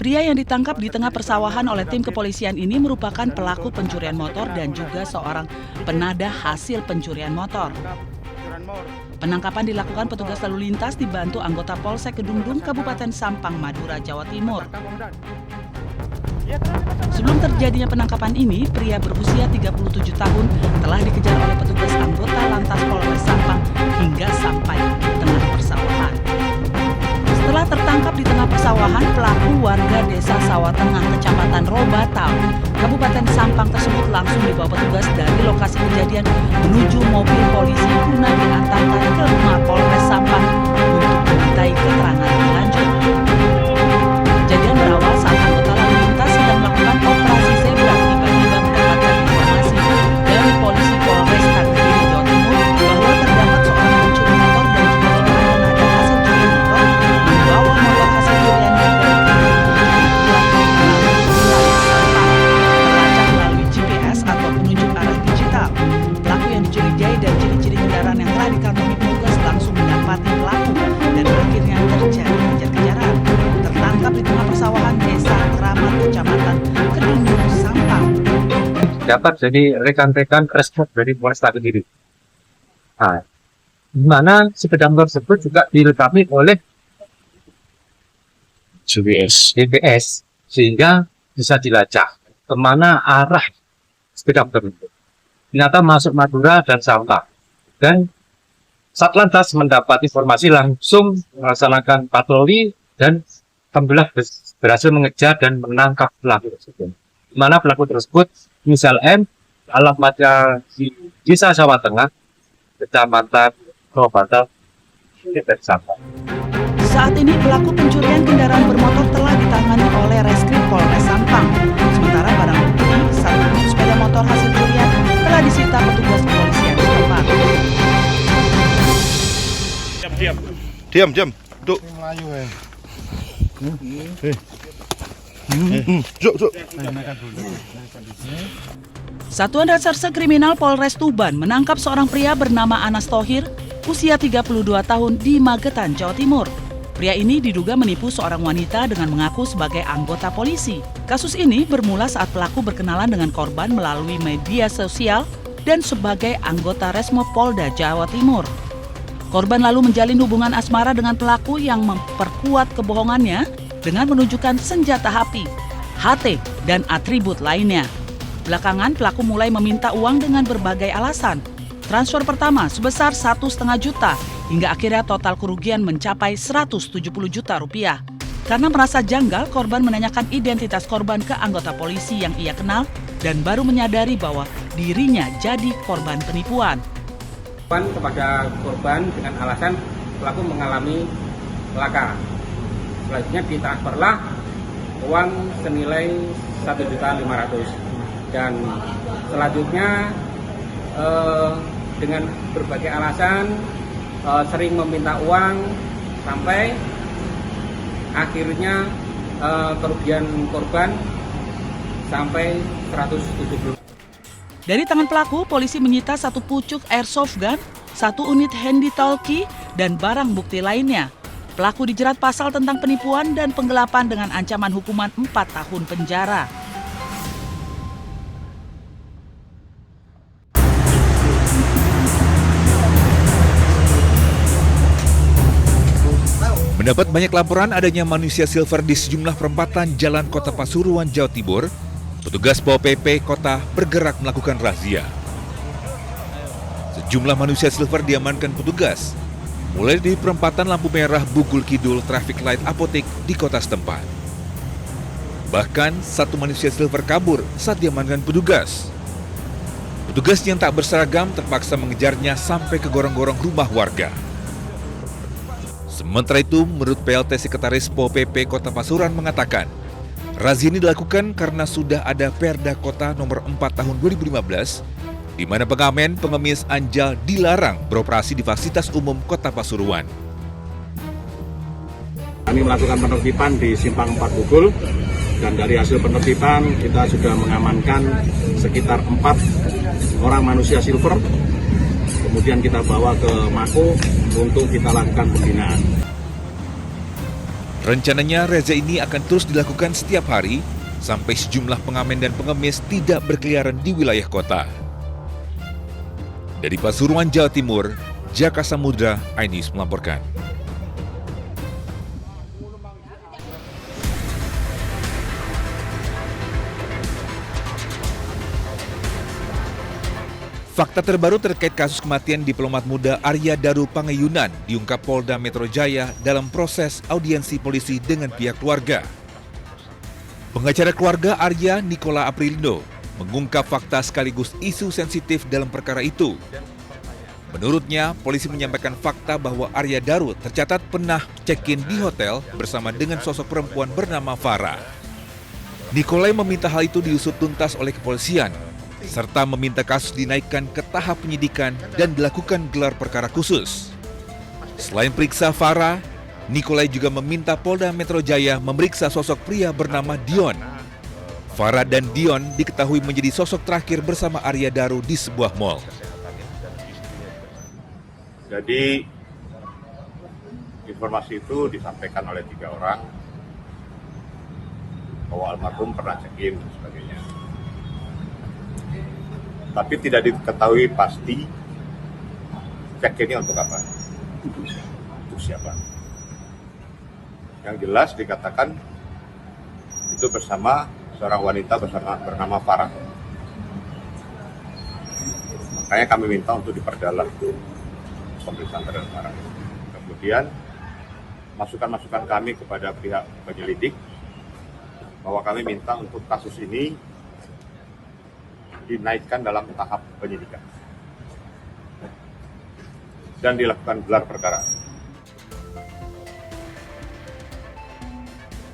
Pria yang ditangkap di tengah persawahan oleh tim kepolisian ini merupakan pelaku pencurian motor dan juga seorang penadah hasil pencurian motor. Penangkapan dilakukan petugas lalu lintas dibantu anggota Polsek Kedungdung, Kabupaten Sampang, Madura, Jawa Timur. Sebelum terjadinya penangkapan ini, pria berusia 37 tahun telah dikejar oleh petugas anggota Lantas Polres Sampang hingga sampai di tengah persawahan. Setelah tertangkap di tengah persawahan, pelaku warga Desa Sawah Tengah, Kecamatan Robatau, Kabupaten Sampang tersebut langsung dibawa petugas dari lokasi kejadian menuju mobil polisi guna diantarkan ke rumah Polres Sampang untuk dimintai keterangan lebih lanjut. Kejadian berawal saat anggota lalu lintas sedang melakukan operasi zebra tiba-tiba mendapatkan informasi dari polisi Polres Kediri, Jawa Timur bahwa terdapat seorang pencuri motor dan juga seorang penadah hasil curi motor membawa motor hasil curiannya dari terlacak melalui GPS atau penunjuk arah digital. Pelaku yang dicurigai dan ciri-ciri kendaraan yang telah dikantongi petugas langsung mendapati pelaku dan akhirnya terjadi kejar-kejaran. Tertangkap di tengah persawahan Desa Kramat, Kecamatan Kedungdung, Sampang. Dapat jadi rekan-rekan respon dari Polres Kediri. Nah, di mana sepeda motor tersebut juga dilengkapi oleh GPS sehingga bisa dilacak kemana arah sepeda motor itu. Ternyata masuk Madura dan Sampang. Dan Satlantas mendapat informasi langsung melaksanakan patroli dan alhamdulillah berhasil mengejar dan menangkap pelaku tersebut. Di mana pelaku tersebut misal M, alamatnya di Desa Sawah Tengah, Kecamatan Robatau, Sampang. Saat ini pelaku pencurian kendaraan bermotor telah ditangani oleh Reskrim Polres Sampang. Sementara barang bukti, satu unit sepeda motor hasil curian telah disita petugas kepolisian setempat. Diam. Duk. Satuan Reserse Kriminal Polres Tuban menangkap seorang pria bernama Anas Thohir, usia 32 tahun di Magetan, Jawa Timur. Pria ini diduga menipu seorang wanita dengan mengaku sebagai anggota polisi. Kasus ini bermula saat pelaku berkenalan dengan korban melalui media sosial dan sebagai anggota Resmo Polda Jawa Timur. Korban lalu menjalin hubungan asmara dengan pelaku yang memperkuat kebohongannya dengan menunjukkan senjata api, HT, dan atribut lainnya. Belakangan pelaku mulai meminta uang dengan berbagai alasan. Transfer pertama sebesar 1,5 juta hingga akhirnya total kerugian mencapai 170 juta rupiah. Karena merasa janggal, korban menanyakan identitas korban ke anggota polisi yang ia kenal dan baru menyadari bahwa dirinya jadi korban penipuan. Kepada korban dengan alasan pelaku mengalami laka. Selanjutnya ditransferlah uang senilai 1.500.000 dan selanjutnya dengan berbagai alasan sering meminta uang sampai akhirnya kerugian korban sampai 170. Dari tangan pelaku, polisi menyita satu pucuk airsoft gun, satu unit handy talkie, dan barang bukti lainnya. Pelaku dijerat pasal tentang penipuan dan penggelapan dengan ancaman hukuman 4 tahun penjara. Mendapat banyak laporan adanya manusia silver di sejumlah perempatan Jalan Kota Pasuruan, Jawa Timur, petugas Pol PP Kota bergerak melakukan razia. Sejumlah manusia silver diamankan petugas, mulai di perempatan lampu merah Bugul Kidul Traffic Light Apotek di kota setempat. Bahkan satu manusia silver kabur saat diamankan petugas. Petugas yang tak berseragam terpaksa mengejarnya sampai ke gorong-gorong rumah warga. Sementara itu, menurut PLT Sekretaris Pol PP Kota Pasuruan mengatakan, razia ini dilakukan karena sudah ada Perda Kota nomor 4 tahun 2015, di mana pengamen pengemis anjal dilarang beroperasi di fasilitas umum Kota Pasuruan. Kami melakukan penertiban di Simpang 4 Bugul, dan dari hasil penertiban kita sudah mengamankan sekitar 4 orang manusia silver. Kemudian kita bawa ke Mako untuk kita lakukan pembinaan. Rencananya razia ini akan terus dilakukan setiap hari sampai sejumlah pengamen dan pengemis tidak berkeliaran di wilayah kota. Dari Pasuruan, Jawa Timur, Jaka Samudra, iNews melaporkan. Fakta terbaru terkait kasus kematian diplomat muda Arya Daru Pangayunan diungkap Polda Metro Jaya dalam proses audiensi polisi dengan pihak keluarga. Pengacara keluarga Arya, Nicola Aprilindo, mengungkap fakta sekaligus isu sensitif dalam perkara itu. Menurutnya, polisi menyampaikan fakta bahwa Arya Daru tercatat pernah check-in di hotel bersama dengan sosok perempuan bernama Farah. Nicolai meminta hal itu diusut tuntas oleh kepolisian, serta meminta kasus dinaikkan ke tahap penyidikan dan dilakukan gelar perkara khusus. Selain periksa Farah, Nicolai juga meminta Polda Metro Jaya memeriksa sosok pria bernama Dion. Farah dan Dion diketahui menjadi sosok terakhir bersama Arya Daru di sebuah mal. Jadi informasi itu disampaikan oleh 3 orang bahwa almarhum pernah check-in dan sebagainya. Tapi tidak diketahui pasti check-in-nya untuk apa, untuk siapa. Yang jelas dikatakan itu bersama seorang wanita bernama Farah. Makanya kami minta untuk diperdalam pemeriksaan terhadap Farah. Kemudian masukan-masukan kami kepada pihak penyelidik bahwa kami minta untuk kasus ini dinaikkan dalam tahap penyidikan dan dilakukan gelar perkara.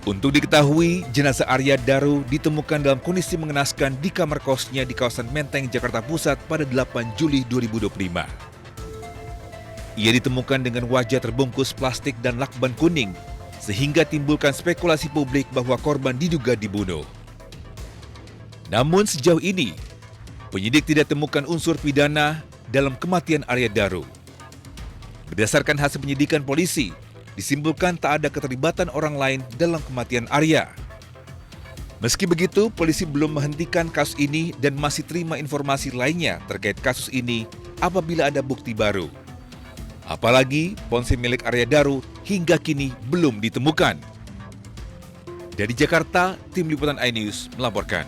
Untuk diketahui, jenazah Arya Daru ditemukan dalam kondisi mengenaskan di kamar kosnya di kawasan Menteng, Jakarta Pusat pada 8 Juli 2025. Ia ditemukan dengan wajah terbungkus plastik dan lakban kuning, sehingga timbulkan spekulasi publik bahwa korban diduga dibunuh. Namun sejauh ini, penyidik tidak temukan unsur pidana dalam kematian Arya Daru. Berdasarkan hasil penyidikan polisi, disimpulkan tak ada keterlibatan orang lain dalam kematian Arya. Meski begitu, polisi belum menghentikan kasus ini dan masih terima informasi lainnya terkait kasus ini apabila ada bukti baru. Apalagi ponsel milik Arya Daru hingga kini belum ditemukan. Dari Jakarta, tim liputan iNews melaporkan.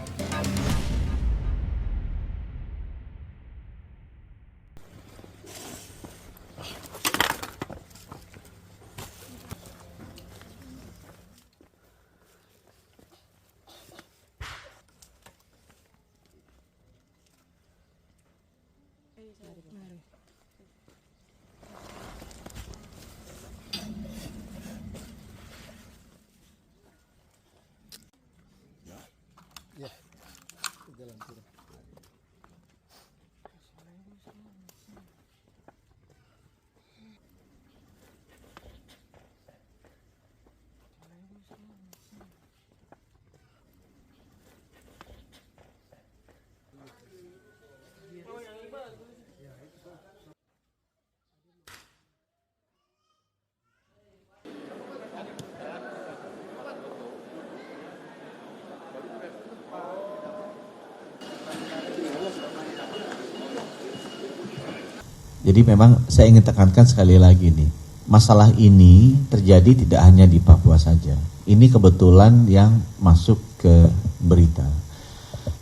Jadi memang saya ingin tekankan sekali lagi nih, masalah ini terjadi tidak hanya di Papua saja. Ini kebetulan yang masuk ke berita.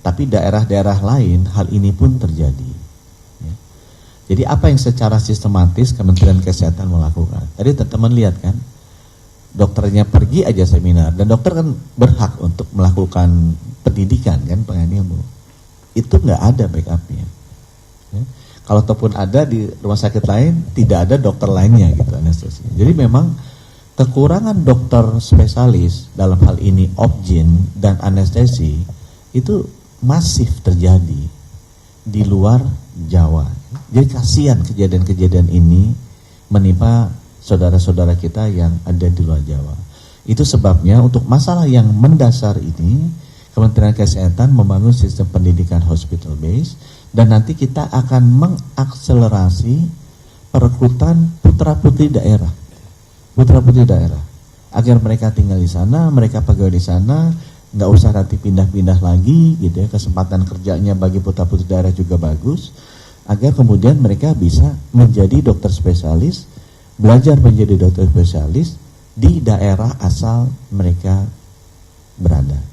Tapi daerah-daerah lain hal ini pun terjadi. Ya. Jadi apa yang secara sistematis Kementerian Kesehatan melakukan? Tadi teman-teman lihat kan, dokternya pergi aja seminar, dan dokter kan berhak untuk melakukan pendidikan kan, pengen ilmu. Itu nggak ada backupnya. Ya. Kalau ataupun ada di rumah sakit lain, tidak ada dokter lainnya gitu anestesi. Jadi memang kekurangan dokter spesialis dalam hal ini obgyn dan anestesi itu masif terjadi di luar Jawa. Jadi kasihan kejadian-kejadian ini menimpa saudara-saudara kita yang ada di luar Jawa. Itu sebabnya untuk masalah yang mendasar ini Kementerian Kesehatan membangun sistem pendidikan hospital base, dan nanti kita akan mengakselerasi perekrutan putra-putri daerah. Putra-putri daerah. agar mereka tinggal di sana, mereka pegawai di sana, nggak usah nanti pindah-pindah lagi gitu ya, kesempatan kerjanya bagi putra-putri daerah juga bagus, agar kemudian mereka bisa menjadi dokter spesialis, belajar menjadi dokter spesialis di daerah asal mereka berada.